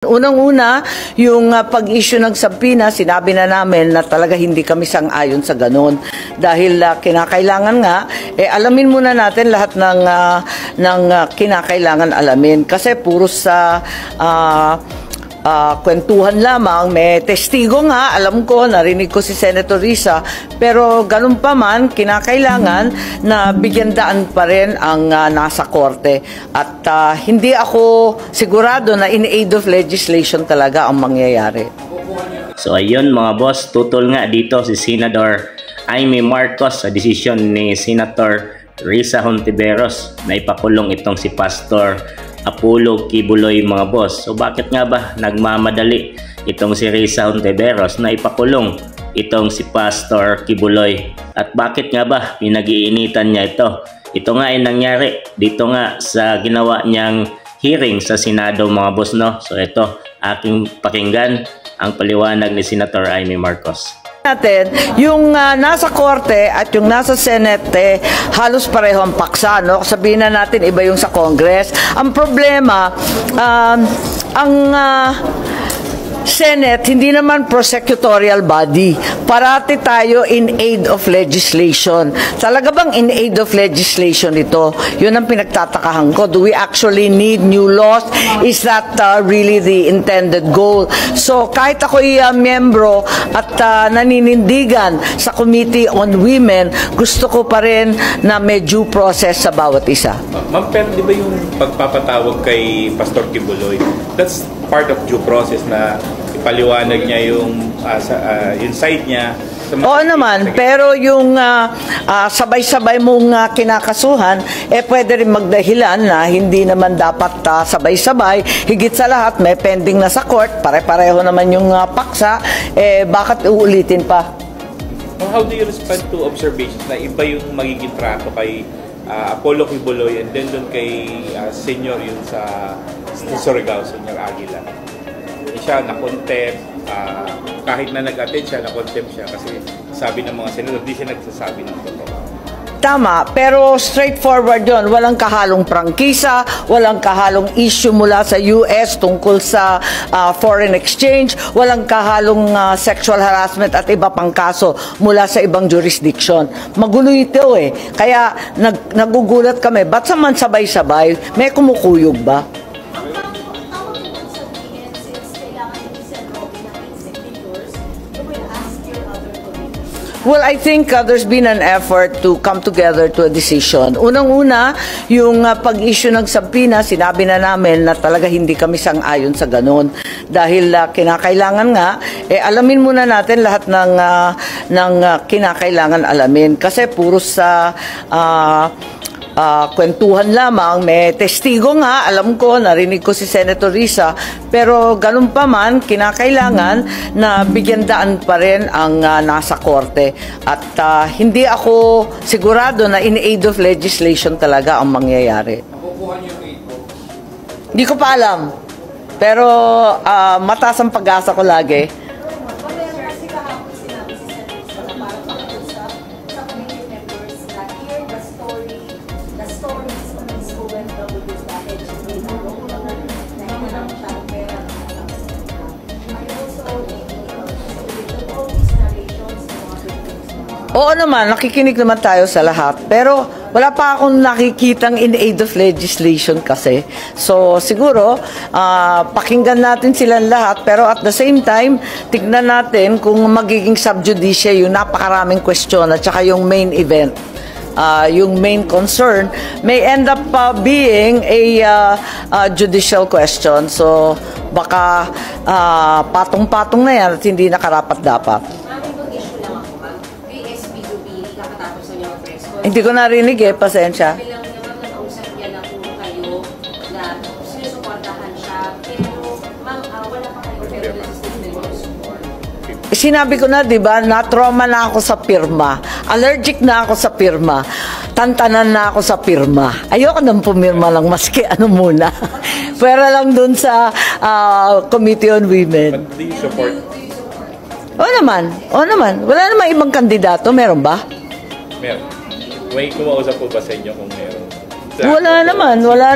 Unang-una, yung pag-issue ng subpoena, sinabi na namin na talaga hindi kami sang-ayon sa ganun. Dahil kinakailangan nga, alamin muna natin lahat ng kinakailangan alamin. Kasi puro sa kwentuhan lamang, may testigo nga, alam ko, narinig ko si Senator Risa, pero ganun pa man, kinakailangan na bigyan daan pa rin ang nasa korte. At hindi ako sigurado na in aid of legislation talaga ang mangyayari. So ayun mga boss, tutol nga dito si Senador Amy Marcos sa desisyon ni Senator Risa Hontiveros na ipakulong itong si Pastor Apollo Kibuloy mga boss. So bakit nga ba nagmamadali itong si Risa Hontiveros na ipakulong itong si Pastor Kibuloy? At bakit nga ba pinag-iinitan niya ito? Ito nga ay nangyari dito nga sa ginawa niyang hearing sa Senado mga boss, no? So ito, aking pakinggan ang paliwanag ni Senator Amy Marcos. Natin, yung nasa korte at yung nasa Senate, halos pareho ang paksa, no? Sabihin na natin, iba yung sa Congress. Ang problema, ang Senate, hindi naman prosecutorial body. Parati tayo in aid of legislation. Talaga bang in aid of legislation ito? Yun ang pinagtatakahan ko. Do we actually need new laws? Is that really the intended goal? So, kahit ako'y miyembro at naninindigan sa Committee on Women, gusto ko pa rin na may due process sa bawat isa. Ma'am, pero di ba yung pagpapatawag kay Pastor Kibuloy, that's part of due process na ipaliwanag niya yung side niya. Oo naman, pero yung sabay-sabay mong kinakasuhan, pwede rin magdahilan na hindi naman dapat sabay-sabay. Higit sa lahat, may pending na sa court, pare-pareho naman yung paksa, bakit uulitin pa? How do you respond to observations na iba yung magiging trato kay Apollo Kibuloy and then doon kay senior yun sa Surigao, Senior Aguila? Siya na-contempt, kahit na nag-attend siya, na-contempt siya kasi sabi ng mga senador, di siya nagsasabi ng totoo. Tama, pero straightforward yun. Walang kahalong prangkisa, walang kahalong issue mula sa US tungkol sa foreign exchange, walang kahalong sexual harassment at iba pang kaso mula sa ibang jurisdiction. Magulo ito Kaya nagugulat kami, ba't naman sabay-sabay? May kumukuyog ba? Well, I think there's been an effort to come together to a decision. Unang-una, yung pag-issue ng subpoena, sinabi na namin na talaga hindi kami sang-ayon sa ganun. Dahil kinakailangan nga, alamin muna natin lahat ng kinakailangan alamin. Kasi puro sa kwentuhan lamang, may testigo nga, alam ko, narinig ko si Senator Risa, pero ganun pa man, kinakailangan na bigyan daan pa rin ang nasa korte. At hindi ako sigurado na in aid of legislation talaga ang mangyayari. Hindi ko pa alam, pero mataas ang pag-asa ko lagi. Oo naman, nakikinig naman tayo sa lahat. Pero wala pa akong nakikitang in aid of legislation kasi. So siguro, pakinggan natin silang lahat. Pero at the same time, tignan natin kung magiging sub judice yung napakaraming question at saka yung main event. Yung main concern may end up being a judicial question. So baka patong-patong na yan at hindi nakarapat-dapat. Hindi ko narinig pasensya. Sinabi ko na, di ba, na-trauma na ako sa pirma. Allergic na ako sa pirma. Tantanan na ako sa pirma. Ayoko nang pumirma lang maski ano muna. Pwera lang dun sa Committee on Women. But do you support? Oo naman. Wala namang ibang kandidato. Meron ba? Meron. May kumausap po ba sa inyo kung meron? Wala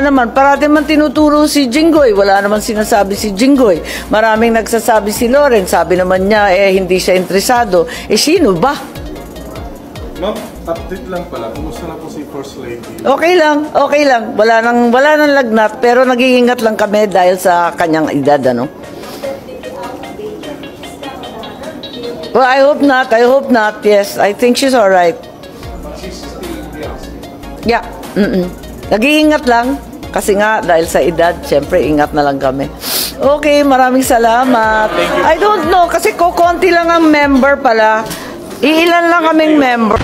naman. Parati man tinuturo si Jinggoy. Wala naman sinasabi si Jinggoy. Maraming nagsasabi si Loren. Sabi naman niya, hindi siya interesado. Sino ba? Ma'am, update lang pala. Kumusta na po si First Lady? Okay lang. Wala nang lagnat, pero nag-iingat lang kami dahil sa kanyang edad, ano? Well, I hope not. Yes, I think she's alright. Yeah. Nag-iingat lang. Kasi nga, dahil sa edad, syempre, ingat na lang kami. Okay, maraming salamat. I don't know, kasi konti lang ang member pala. Iilan lang kaming member.